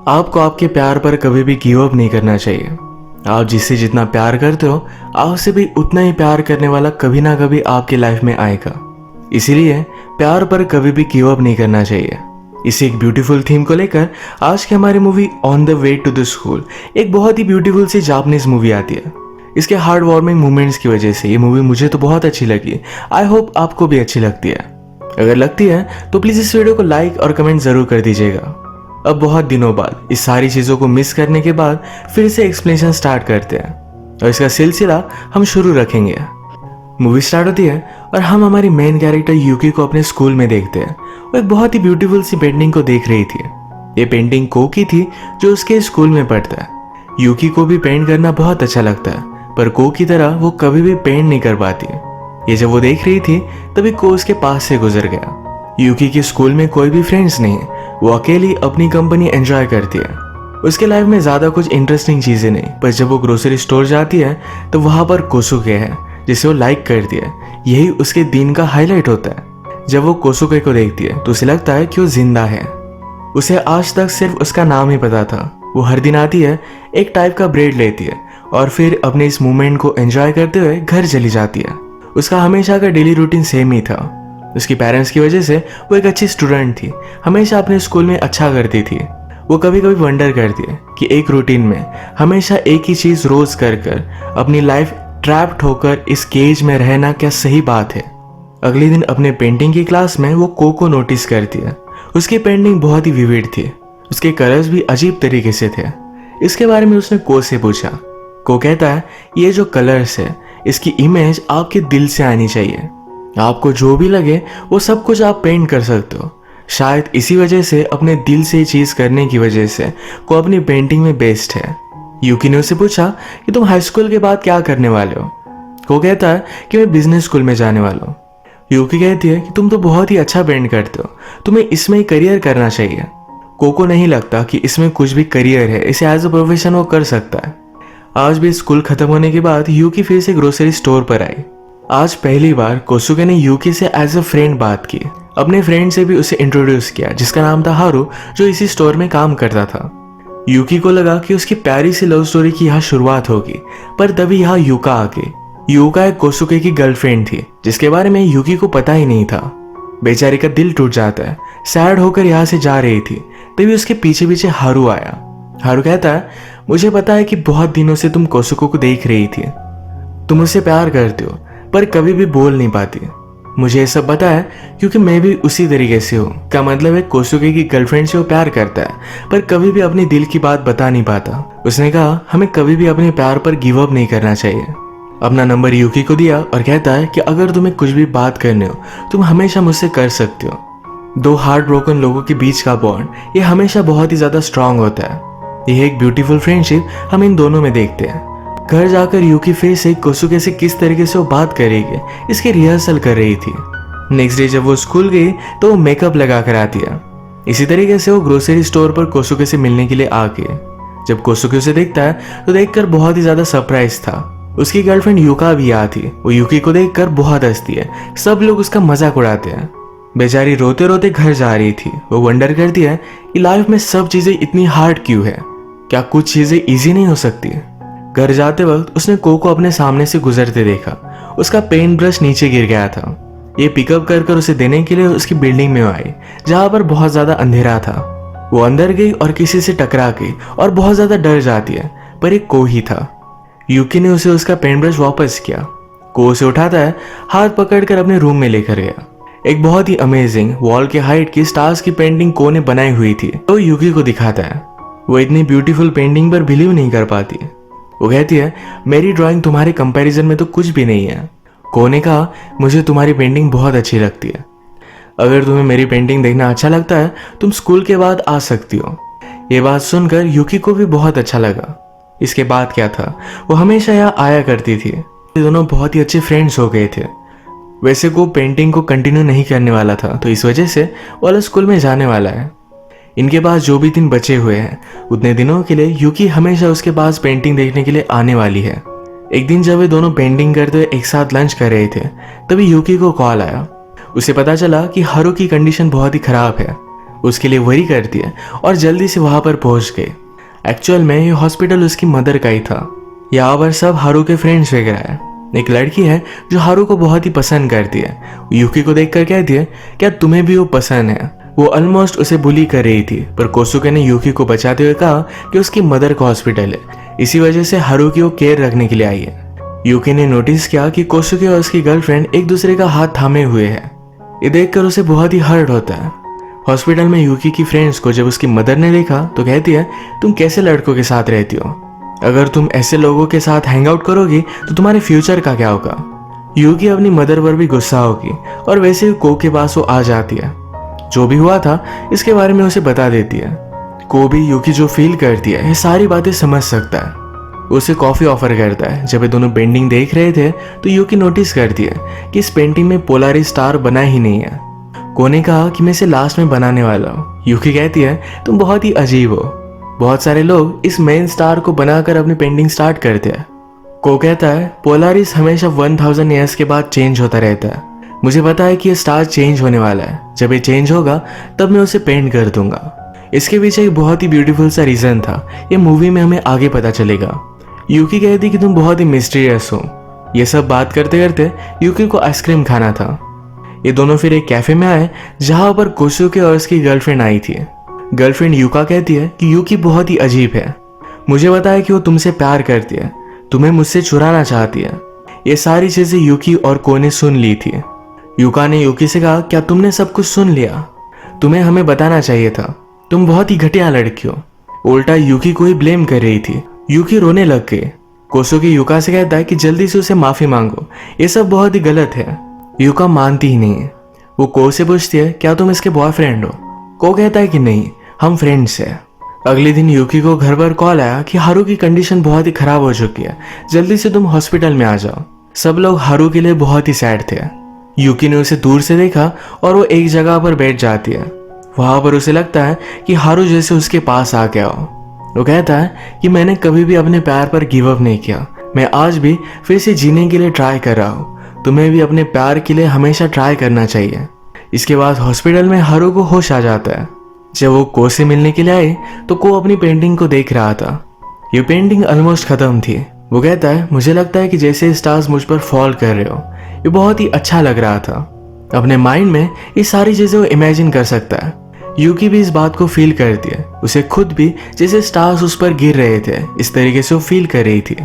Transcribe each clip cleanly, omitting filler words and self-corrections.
आपको आपके प्यार पर कभी भी गिव अप नहीं करना चाहिए। आप जिससे जितना प्यार करते हो, आपसे भी उतना ही प्यार करने वाला कभी ना कभी आपकी लाइफ में आएगा। इसीलिए प्यार पर कभी भी गिव अप नहीं करना चाहिए। इसी एक ब्यूटीफुल थीम को लेकर आज की हमारी movie on the way to the school एक बहुत ही ब्यूटीफुल सी जापानीज मूवी आती है। इसके हार्ट वार्मिंग मूवमेंट्स की वजह से ये मूवी मुझे तो बहुत अच्छी लगी। आई होप आपको भी अच्छी लगती है। अगर लगती है तो प्लीज इस वीडियो को लाइक और कमेंट जरूर कर दीजिएगा। अब बहुत दिनों बाद इस सारी चीजों को मिस करने के बाद फिर से एक्सप्लेनेशन स्टार्ट करते हैं और इसका सिलसिला हम शुरू रखेंगे। मूवी स्टार्ट होती है और हम हमारी मेन कैरेक्टर यूकी को अपने स्कूल में देखते हैं। वो एक बहुत ही ब्यूटीफुल सी पेंटिंग को देख रही थी। ये पेंटिंग को की थी जो उसके स्कूल में पढ़ता है। यूकी को भी पेंट करना बहुत अच्छा लगता है, पर को की तरह वो कभी भी पेंट नहीं कर पाती। ये जब वो देख रही थी तभी को उसके पास से गुजर गया। यूकी के स्कूल में कोई भी फ्रेंड्स नहीं है, वो अकेली अपनी कंपनी एंजॉय करती है। उसके लाइफ में ज्यादा कुछ इंटरेस्टिंग चीजें नहीं, पर जब वो ग्रोसरी स्टोर जाती है तो वहां पर कोसुके है जिसे वो लाइक करती है। यही उसके दिन का हाईलाइट होता है। जब वो कोसुके को देखती है तो उसे लगता है कि वो जिंदा है। उसे आज तक सिर्फ उसका नाम ही पता था। वो हर दिन आती है, एक टाइप का ब्रेड लेती है और फिर अपने इस मोमेंट को एंजॉय करते हुए घर चली जाती है। उसका हमेशा का डेली रूटीन सेम ही था। उसकी पेरेंट्स की वजह से वो एक अच्छी स्टूडेंट थी, हमेशा अपने स्कूल में अच्छा करती थी। वो कभी कभी वंडर करती है कि एक रूटीन में हमेशा एक ही चीज रोज कर कर अपनी लाइफ ट्रैप्ड होकर इस केज में रहना क्या सही बात है। अगले दिन अपने पेंटिंग की क्लास में वो को नोटिस करती है। उसकी पेंटिंग बहुत ही विविड थी, उसके कलर्स भी अजीब तरीके से थे। इसके बारे में उसने को से पूछा। को कहता है ये जो कलर्स है इसकी इमेज आपके दिल से आनी चाहिए। आपको जो भी लगे वो सब कुछ आप पेंट कर सकते हो। शायद इसी वजह से अपने दिल से चीज करने की वजह से को अपनी पेंटिंग में बेस्ट है। यूकी ने उससे पूछा कि तुम हाई स्कूल के बाद क्या करने वाले हो। को कहता है कि मैं बिजनेस स्कूल में जाने वाला हूँ। यूकी कहती है कि तुम तो बहुत ही अच्छा पेंट करते हो, तुम्हें इसमें ही करियर करना चाहिए। को नहीं लगता कि इसमें कुछ भी करियर है, इसे एज अ प्रोफेशन वो कर सकता है। आज भी स्कूल खत्म होने के बाद यूकी फिर से ग्रोसरी स्टोर पर आई। आज पहली बार कोसुके ने यूकी से एज अ फ्रेंड बात की। अपने फ्रेंड से भी उसे इंट्रोड्यूस किया जिसका नाम था हारू, जो इसी स्टोर में काम करता था। यूकी को लगा कि उसकी प्यारी सी लव स्टोरी की यहाँ शुरुआत होगी, पर तभी यहाँ यूका आ गई। यूका एक कोसुके की गर्लफ्रेंड थी जिसके बारे में यूकी को पता ही नहीं था। बेचारी का दिल टूट जाता है। सैड होकर यहाँ से जा रही थी तभी उसके पीछे पीछे हारू आया। हारू कहता है मुझे पता है कि बहुत दिनों से तुम कोसुको को देख रही थी, तुम उससे प्यार करते हो पर कभी भी बोल नहीं पाती। मुझे ये सब पता है क्योंकि मैं भी उसी तरीके से हूँ। क्या मतलब है कोसुके की गर्लफ्रेंड से वो प्यार करता है पर कभी भी अपनी दिल की बात बता नहीं पाता। उसने कहा हमें कभी भी अपने प्यार पर गिव अप नहीं करना चाहिए। अपना नंबर यूकी को दिया और कहता है कि अगर तुम्हें कुछ भी बात करनी हो तुम हमेशा मुझसे कर सकते हो। दो हार्ट ब्रोकन लोगों के बीच का बॉन्ड ये हमेशा बहुत ही ज्यादा स्ट्रांग होता है। यह एक ब्यूटीफुल फ्रेंडशिप हम इन दोनों में देखते हैं। घर जाकर यूकी फिर से कोसुके से किस तरीके से वो बात करेगी इसकी रिहर्सल कर रही थी। नेक्स्ट डे जब वो स्कूल गई तो वो मेकअप लगा कर आती है। इसी तरीके से वो ग्रोसरी स्टोर पर कोसुके से मिलने के लिए आ गई। जब कोसुके उसे देखता है तो देखकर बहुत ही ज्यादा सरप्राइज था। उसकी गर्लफ्रेंड यूका भी यहाँ थी। वो यूकी को देखकर बहुत हंसती है, सब लोग उसका मजाक उड़ाते हैं। बेचारी रोते रोते घर जा रही थी। वो वंडर करती है कि लाइफ में सब चीजें इतनी हार्ड क्यों है, क्या कुछ चीजें इजी नहीं हो सकती। घर जाते वक्त उसने को अपने सामने से गुजरते देखा। उसका पेंट ब्रश नीचे गिर गया था। ये पिकअप कर उसे देने के लिए उसकी बिल्डिंग में आई जहां पर बहुत ज्यादा अंधेरा था। वो अंदर गई और किसी से टकरा गई और बहुत ज्यादा डर जाती है, पर एक को ही था। यूकी ने उसे उसका पेंट ब्रश वापस किया। को उसे उठाता है, हाथ पकड़कर अपने रूम में लेकर गया। एक बहुत ही अमेजिंग वॉल के हाइट की स्टार्स की पेंटिंग को ने बनाई हुई थी तो यूकी को दिखाता है। वो इतनी ब्यूटीफुल पेंटिंग पर बिलीव नहीं कर पाती। वो कहती है मेरी ड्राइंग तुम्हारे कंपैरिजन में तो कुछ भी नहीं है। को ने कहा मुझे तुम्हारी पेंटिंग बहुत अच्छी लगती है। अगर तुम्हें मेरी पेंटिंग देखना अच्छा लगता है तुम स्कूल के बाद आ सकती हो। ये बात सुनकर यूकी को भी बहुत अच्छा लगा। इसके बाद क्या था, वो हमेशा यहाँ आया करती थी। ये दोनों बहुत ही अच्छे फ्रेंड्स हो गए थे। वैसे को पेंटिंग को कंटिन्यू नहीं करने वाला था तो इस वजह से वो अलग स्कूल में जाने वाला है। इनके पास जो भी दिन बचे हुए हैं उतने दिनों के लिए यूकी हमेशा उसके पास पेंटिंग देखने के लिए आने वाली है। एक दिन जब वे दोनों पेंटिंग करते हुए एक साथ लंच कर रहे थे तभी यूकी को कॉल आया। उसे पता चला कि हारू की कंडीशन बहुत ही खराब है। उसके लिए वरी करती है और जल्दी से वहां पर पहुंच गई। एक्चुअल में ये हॉस्पिटल उसकी मदर का ही था। यहाँ पर सब हारू के फ्रेंड्स वगैरह है। एक लड़की है जो हारू को बहुत ही पसंद करती है। यूकी को देखकर कहती है, क्या तुम्हें भी वो पसंद है? वो ऑलमोस्ट उसे बुली कर रही थी, पर कोसुके ने यूकी को बचाते हुए कहा कि उसकी मदर का हॉस्पिटल है, इसी वजह से हारू की वो केयर रखने के लिए आई है। यूकी ने नोटिस किया कि कोसुके और उसकी गर्लफ्रेंड एक दूसरे का हाथ थामे हुए हैं। ये देखकर उसे बहुत ही हर्ट होता है। हॉस्पिटल में यूकी की फ्रेंड्स को जब उसकी मदर ने देखा तो कहती है, तुम कैसे लड़कों के साथ रहती हो? अगर तुम ऐसे लोगों के साथ हैंग आउट करोगी तो तुम्हारे फ्यूचर का क्या होगा? यूकी अपनी मदर पर भी गुस्सा होगी और वैसे ही को के पास वो आ जाती है। जो भी हुआ था इसके बारे में उसे बता देती है। को भी यूकी जो फील करती है ये सारी बातें समझ सकता है। उसे कॉफी ऑफर करता है। जब ये दोनों पेंटिंग देख रहे थे तो यूकी नोटिस करती है कि इस पेंटिंग में पोलारिस स्टार बना ही नहीं है। को ने कहा कि मैं इसे लास्ट में बनाने वाला हूँ। यूकी कहती है, तुम बहुत ही अजीब हो। बहुत सारे लोग इस मेन स्टार को बनाकर अपनी पेंटिंग स्टार्ट करते हैं। को कहता है, पोलारिस हमेशा 1000 ईयर्स के बाद चेंज होता रहता है। मुझे पता है कि ये स्टार चेंज होने वाला है। जब ये चेंज होगा तब मैं उसे पेंट कर दूंगा। इसके पीछे एक बहुत ही ब्यूटीफुल सा रीजन था। ये मूवी में हमें आगे पता चलेगा। यूकी कहती कि तुम बहुत ही मिस्टीरियस हो। ये सब बात करते करते यूकी को आइसक्रीम खाना था। ये दोनों फिर एक कैफे में आए जहां पर कोसुके और उसकी गर्लफ्रेंड आई थी। गर्लफ्रेंड यूका कहती है कि यूकी बहुत ही अजीब है। मुझे पता है कि वो तुमसे प्यार करती है, तुम्हें मुझसे चुराना चाहती है। ये सारी चीजें यूकी और को ने सुन ली थी। यूका ने यूकी से कहा, क्या तुमने सब कुछ सुन लिया? तुम्हें हमें बताना चाहिए था। तुम बहुत ही घटिया लड़की हो। उल्टा यूकी को ही ब्लेम कर रही थी। यूकी रोने लग गई। कोसुके यूका से कहता है कि जल्दी से उसे माफी मांगो, ये सब बहुत ही गलत है। यूका मानती ही नहीं है। वो को से पूछती है, क्या तुम इसके बॉयफ्रेंड हो? को कहता है कि नहीं, हम फ्रेंड्स हैं। अगले दिन यूकी को घर पर कॉल आया कि हारू की कंडीशन बहुत ही खराब हो चुकी है, जल्दी से तुम हॉस्पिटल में आ जाओ। सब लोग हारू के लिए बहुत ही सैड थे। यूकी ने उसे दूर से देखा और वो एक जगह पर बैठ जाती है। वहां पर उसे लगता है कि हारू जैसे उसके पास आ गया हो। वो कहता है कि मैंने कभी भी अपने प्यार पर गिव अप नहीं किया। मैं आज भी फिर से जीने के लिए ट्राई कर रहा हूँ। तुम्हें भी अपने प्यार के लिए हमेशा ट्राई करना चाहिए। इसके बाद हॉस्पिटल में हारू को होश आ जाता है। जब वो को से मिलने के लिए आए तो को अपनी पेंटिंग को देख रहा था। ये पेंटिंग ऑलमोस्ट खत्म थी। वो कहता है, मुझे लगता है कि जैसे स्टार्स मुझ पर फॉल कर रहे हो। ये बहुत ही अच्छा लग रहा था। अपने माइंड में ये सारी चीजें वो इमेजिन कर सकता है। यूकी भी इस बात को फील करती है। उसे खुद भी जैसे स्टार्स उस पर गिर रहे थे इस तरीके से वो फील कर रही थी।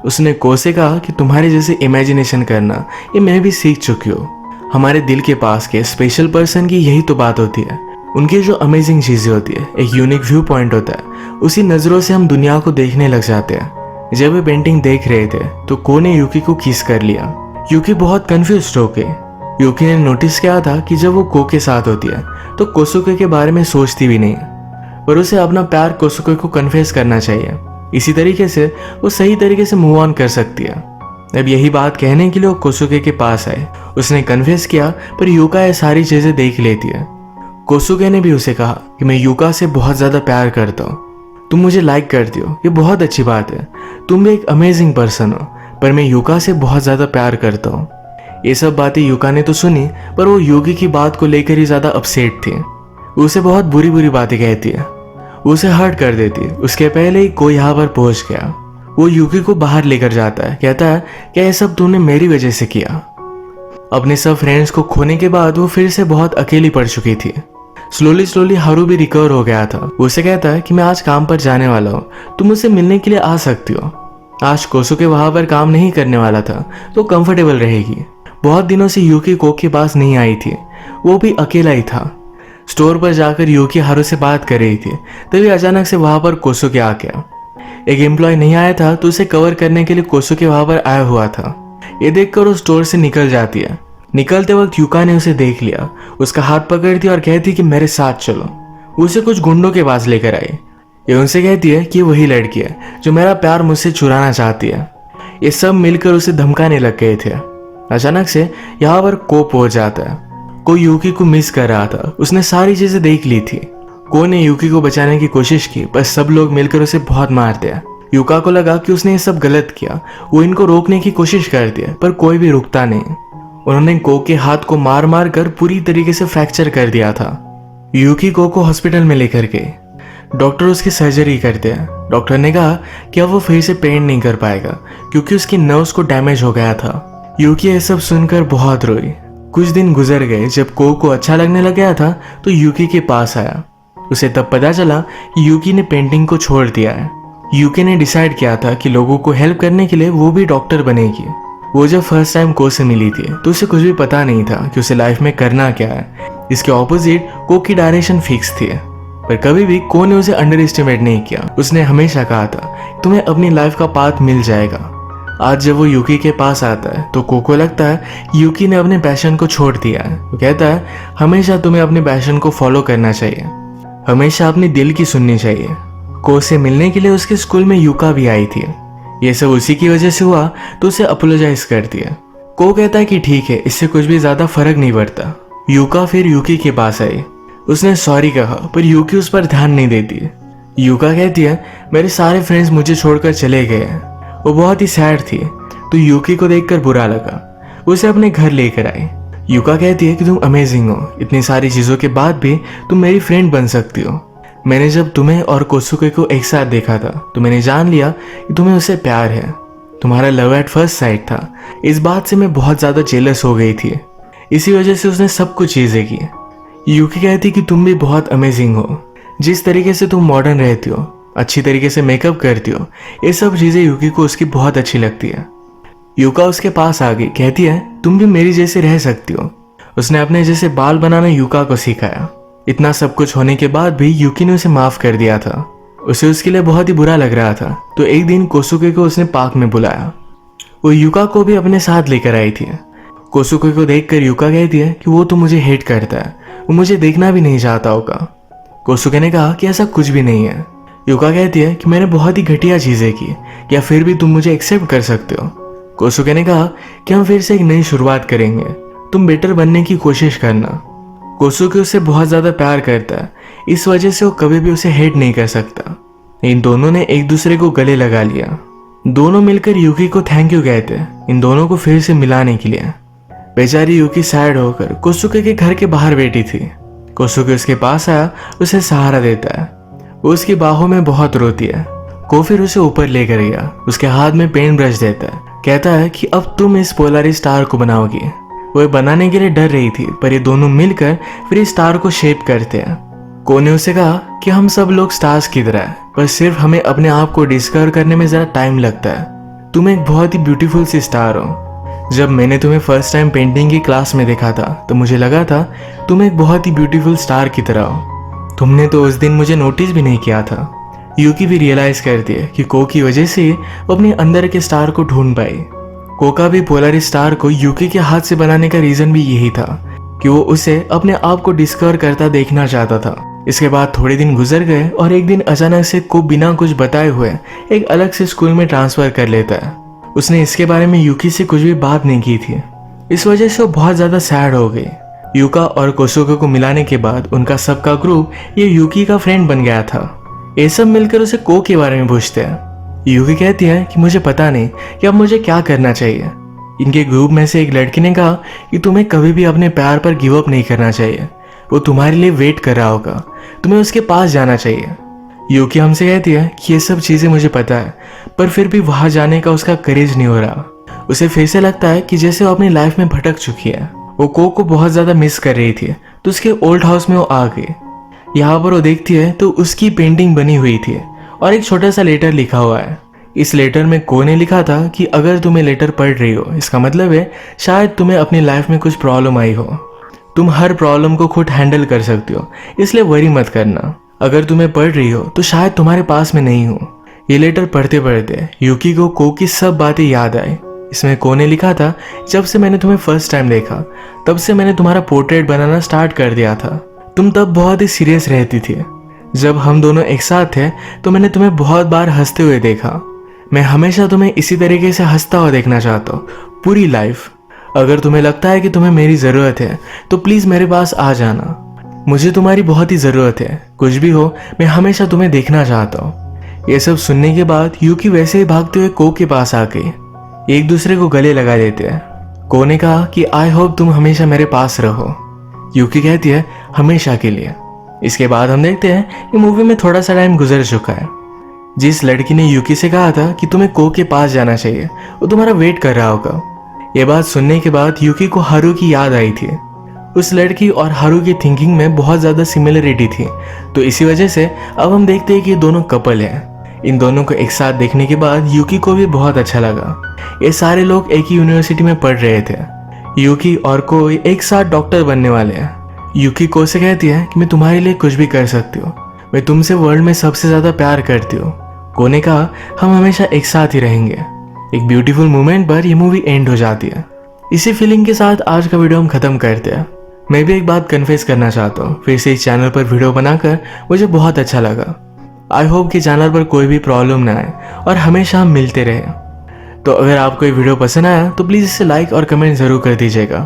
उसने को से कहा कि तुम्हारे जैसे इमेजिनेशन करना ये मैं भी सीख चुकी हूँ। हमारे दिल के पास के स्पेशल पर्सन की यही तो बात होती है। उनकी जो अमेजिंग चीजें होती है, एक यूनिक व्यू पॉइंट होता है, उसी नजरों से हम दुनिया को देखने लग जाते हैं। जब वे पेंटिंग देख रहे थे तो को ने यूकी को किस कर लिया। यूकी बहुत कंफ्यूज हो गई। यूकी ने नोटिस किया था कि जब वो को के साथ होती है तो कोसुके के बारे में सोचती भी नहीं, पर उसे अपना प्यार कोसुके को कन्फेस करना चाहिए। इसी तरीके से वो सही तरीके से मूव ऑन कर सकती है। अब यही बात कहने के लिए वो कोसुके के पास आए। उसने कन्फेस किया, पर यूका ये सारी चीजें देख लेती है। कोसुके ने भी उसे कहा कि मैं यूका से बहुत ज्यादा प्यार करता हूँ। तुम मुझे लाइक करती हो, ये बहुत अच्छी बात है। तुम भी एक अमेजिंग पर्सन हो, पर मैं यूका से बहुत ज्यादा प्यार करता हूँ। ये सब बातें यूका ने तो सुनी, पर वो यूकी की बात को लेकर ही ज्यादा अपसेट थी। उसे बहुत बुरी बुरी बातें कहती है, उसे हर्ट कर देती है। उसके पहले ही कोई यहाँ पर पहुंच गया। वो यूकी को बाहर लेकर जाता है। कहता है कि ये सब तूने मेरी वजह से किया। अपने सब फ्रेंड्स को खोने के बाद वो फिर से बहुत अकेली पड़ चुकी थी। स्लोली हारू भी रिकवर हो गया था। उसे कहता है कि मैं आज काम पर जाने वाला हूँ, तुम मुझसे मिलने के लिए आ सकती हो। आज कोसुके वहां पर काम नहीं करने वाला था तो कंफर्टेबल रहेगी। बहुत दिनों से यूकी को के पास नहीं आई थी, वो भी अकेला ही था। स्टोर पर जाकर यूकी हारू से बात कर रही थी, तभी अचानक से वहां पर कोसुके आ गया। एक एम्प्लॉय नहीं आया था तो उसे कवर करने के लिए कोसुके वहां पर आया हुआ था। ये देखकर वो स्टोर से निकल जाती है। निकलते वक्त यूका ने उसे देख लिया, उसका हाथ पकड़ती और कहती कि मेरे साथ चलो। उसे कुछ गुंडों के पास लेकर आई। ये उनसे कहती है कि वही लड़की है जो मेरा प्यार मुझसे चुराना चाहती है। ये सब मिलकर उसे धमकाने लग गए थे। अचानक से यहाँ पर को पहुंच जाता है। को यूकी को मिस कर रहा था। उसने सारी चीजें देख ली थी। को ने यूकी को बचाने की कोशिश की, पर सब लोग मिलकर उसे बहुत मारते हैं। यूका को लगा कि उसने ये सब गलत किया। वो इनको रोकने की कोशिश करती है, पर कोई भी रुकता नहीं। उन्होंने को के हाथ को मार मार कर पूरी तरीके से फ्रैक्चर कर दिया था। यूकी को हॉस्पिटल में लेकर गए। डॉक्टर उसकी सर्जरी करते हैं। डॉक्टर ने कहा कि अब वो फिर से पेंट नहीं कर पाएगा क्योंकि उसकी नर्व्स को डैमेज हो गया था। यूकी ये सब सुनकर बहुत रोई। कुछ दिन गुजर गए। जब को अच्छा लगने लग गया था तो यूकी के पास आया। उसे तब पता चला कि यूकी ने पेंटिंग को छोड़ दिया है। यूकी ने डिसाइड किया था कि लोगों को हेल्प करने के लिए वो भी डॉक्टर बनेगी। वो जब फर्स्ट टाइम को से मिली थी तो उसे कुछ भी पता नहीं था कि उसे लाइफ में करना क्या है। इसके ऑपोजिट को की डायरेक्शन फिक्स थी, पर कभी भी को ने उसे अंडर एस्टिमेट नहीं किया। उसने हमेशा कहा था तुम्हें अपनी लाइफ का पाथ मिल जाएगा। आज जब वो यूकी के पास आता है तो को लगता है यूकी ने अपने पैशन को छोड़ दिया है। वो कहता है हमेशा तुम्हें अपने पैशन को फॉलो करना चाहिए, हमेशा अपने दिल की सुननी चाहिए। को से मिलने के लिए उसके स्कूल में यूका भी आई थी। ये सब उसी की वजह से हुआ तो उसे अपोलोजाइज कर दिया। को कहता है कि ठीक है, इससे कुछ भी ज्यादा फर्क नहीं पड़ता। यूका फिर यूकी के पास आई। उसने सॉरी कहा पर यूकी उस पर ध्यान नहीं देती। यूका कहती है मेरे सारे फ्रेंड्स मुझे छोड़कर चले गए हैं। वो बहुत ही सैड थी तो यूकी को देखकर बुरा लगा। उसे अपने घर लेकर आई। यूका कहती है कि तुम अमेजिंग हो, इतनी सारी चीजों के बाद भी तुम मेरी फ्रेंड बन सकती हो। मैंने जब तुम्हें और कोसुके को एक साथ देखा था तो मैंने जान लिया कि तुम्हें उससे प्यार है। तुम्हारा लव एट फर्स्ट साइट था। इस बात से मैं बहुत ज्यादा जेलस हो गई थी, इसी वजह से उसने सब कुछ चीजें की। यूकी कहती कि तुम भी बहुत अमेजिंग हो। जिस तरीके से तुम मॉडर्न रहती हो, अच्छी तरीके से मेकअप करती हो, ये सब चीजें यूकी को उसकी बहुत अच्छी लगती है। यूका उसके पास आ गई। कहती है तुम भी मेरी जैसे रह सकती हो। उसने अपने जैसे बाल बनाना यूका को सिखाया। इतना सब कुछ होने के बाद भी यूकी ने उसे माफ कर दिया था। उसे उसके लिए बहुत ही बुरा लग रहा था तो एक दिन कोसुके को उसने पार्क में बुलाया। वो यूका को भी अपने साथ लेकर आई थी। कोसुके को देखकर यूका कहती है कि वो तो मुझे हेट करता है, वो मुझे देखना भी नहीं चाहता होगा। कोसुके ने कहा कि ऐसा कुछ भी नहीं है। यूका कहती है कि मैंने बहुत ही घटिया चीजें की, क्या फिर भी तुम मुझे एक्सेप्ट कर सकते हो। कोसुके ने कहा कि हम फिर से एक नई शुरुआत करेंगे, तुम बेटर बनने की कोशिश करना। कोसुके उससे बहुत ज्यादा प्यार करता है, इस वजह से वो कभी भी उसे हेट नहीं कर सकता। इन दोनों ने एक दूसरे को गले लगा लिया। दोनों मिलकर यूकी को थैंक यू कहते हैं इन दोनों को फिर से मिलाने के लिए। बेचारी यूकी सैड होकर कोसुके के घर के बाहर बैठी थी। कोसुके उसके पास आया, उसे सहारा देता है। वो उसकी बाहों में बहुत रोती है। को फिर उसे ऊपर लेकर गया, उसके हाथ में पेंट ब्रश देता है। कहता है कि अब तुम इस पोलारिस स्टार को बनाओगी। वो बनाने के लिए डर रही थी पर ये दोनों मिलकर फिर इस स्टार को शेप करते हैं। को ने उसे कहा कि हम सब लोग स्टार्स की तरह है, पर सिर्फ हमें अपने आप को डिस्कवर करने में जरा टाइम लगता है। तुम एक बहुत ही ब्यूटीफुल सी स्टार हो। जब मैंने तुम्हें फर्स्ट टाइम पेंटिंग की क्लास में देखा था तो मुझे लगा था तुम एक बहुत ही ब्यूटीफुल स्टार की तरह हो। तुमने तो उस दिन मुझे नोटिस भी नहीं किया था। यूकी भी रियलाइज करती है कि को की वजह से वो अपने अंदर के स्टार को ढूंढ पाई। को का भी पोलारिस स्टार को यूकी के हाथ से बनाने का रीजन भी यही था कि वो उसे अपने आप को डिस्कवर करता देखना चाहता था। इसके बाद थोड़े दिन गुजर गए और एक दिन अचानक से को बिना कुछ बताए हुए एक अलग से स्कूल में ट्रांसफर कर लेता है। उसने इसके बारे में यूकी से कुछ भी बात नहीं की थी। इस वजह से वो बहुत ज्यादा सैड हो गई। यूका और कोसुके को मिलाने के बाद उनका सबका ग्रुप ये यूकी का फ्रेंड बन गया था। ये सब मिलकर उसे को के बारे में पूछते हैं। यूकी कहती है कि मुझे पता नहीं कि अब मुझे क्या करना चाहिए। इनके ग्रुप में से एक लड़की ने कहा कि तुम्हें कभी भी अपने प्यार पर गिव अप नहीं करना चाहिए। वो तुम्हारे लिए वेट कर रहा होगा, तुम्हें उसके पास जाना चाहिए। यूकी हमसे कहती है कि ये सब चीजें मुझे पता है, पर फिर भी वहां जाने का उसका करेज नहीं हो रहा। उसे फिर से लगता है कि जैसे वो अपनी लाइफ में भटक चुकी है। वो को बहुत ज्यादा मिस कर रही थी तो उसके ओल्ड हाउस में वो आ गई। यहाँ पर वो देखती है तो उसकी पेंटिंग बनी हुई थी और एक छोटा सा लेटर लिखा हुआ है। इस लेटर में को ने लिखा था कि अगर तुम्हें लेटर पढ़ रही हो इसका मतलब है शायद तुम्हें अपनी लाइफ में कुछ प्रॉब्लम आई हो। तुम हर प्रॉब्लम को खुद हैंडल कर सकती हो, इसलिए वरी मत करना। अगर तुम्हें पढ़ रही हो तो शायद तुम्हारे पास में नहीं हो। ये लेटर पढ़ते पढ़ते यूकी को की सब बातें याद आई। इसमें को ने लिखा था जब से मैंने तुम्हें फर्स्ट टाइम देखा तब से मैंने तुम्हारा पोर्ट्रेट बनाना स्टार्ट कर दिया था। तुम तब बहुत ही सीरियस रहती थी। जब हम दोनों एक साथ थे तो मैंने तुम्हें बहुत बार हंसते हुए देखा। मैं हमेशा तुम्हें इसी तरीके से हंसता हुआ देखना चाहता हूँ पूरी लाइफ। अगर तुम्हें लगता है कि तुम्हें मेरी ज़रूरत है तो प्लीज़ मेरे पास आ जाना। मुझे तुम्हारी बहुत ही ज़रूरत है। कुछ भी हो मैं हमेशा तुम्हें देखना चाहता हूँ। ये सब सुनने के बाद यूकी वैसे ही भागते हुए को के पास आ गई। एक दूसरे को गले लगा देते हैं। को ने कहा कि आई होप तुम हमेशा मेरे पास रहो। यूकी कहती है हमेशा के लिए। इसके बाद हम देखते हैं कि मूवी में थोड़ा सा टाइम गुजर चुका है। जिस लड़की ने यूकी से कहा था कि तुम्हें को के पास जाना चाहिए, वो तुम्हारा वेट कर रहा होगा। ये बात सुनने के बाद यूकी को हारू की याद आई थी। उस लड़की और हारू की थिंकिंग में बहुत ज़्यादा सिमिलरिटी थी, तो इसी वजह से अब हम देखते हैं कि ये दोनों कपल हैं। इन दोनों को एक साथ देखने के बाद यूकी को भी बहुत अच्छा लगा। ये सारे लोग एक ही यूनिवर्सिटी में पढ़ रहे थे। यूकी और को एक साथ डॉक्टर बनने वाले हैं। यूकी को से कहती है कि मैं तुम्हारे लिए कुछ भी कर सकती हूँ, मैं तुमसे वर्ल्ड में सबसे ज़्यादा प्यार करती हूँ। को ने कहा हम हमेशा एक साथ ही रहेंगे। एक ब्यूटीफुल मोमेंट पर यह मूवी एंड हो जाती है। इसी फीलिंग के साथ आज का वीडियो हम खत्म करते हैं। मैं भी एक बात कन्फेस करना चाहता हूँ, फिर से इस चैनल पर वीडियो बनाकर मुझे बहुत अच्छा लगा। आई होप कि चैनल पर कोई भी प्रॉब्लम ना आए और हमेशा हम मिलते रहें। तो अगर आपको ये वीडियो पसंद आया तो प्लीज़ इसे लाइक और कमेंट ज़रूर कर दीजिएगा।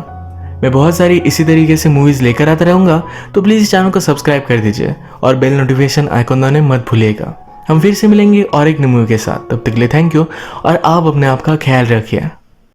मैं बहुत सारी इसी तरीके से मूवीज़ लेकर आता रहूँगा, तो प्लीज़ इस चैनल को सब्सक्राइब कर दीजिए और बेल नोटिफिकेशन आइकॉन दबाने मत भूलिएगा। हम फिर से मिलेंगे और एक नई मूवी के साथ। तब तक के लिए थैंक यू और आप अपने आप का ख्याल रखिए।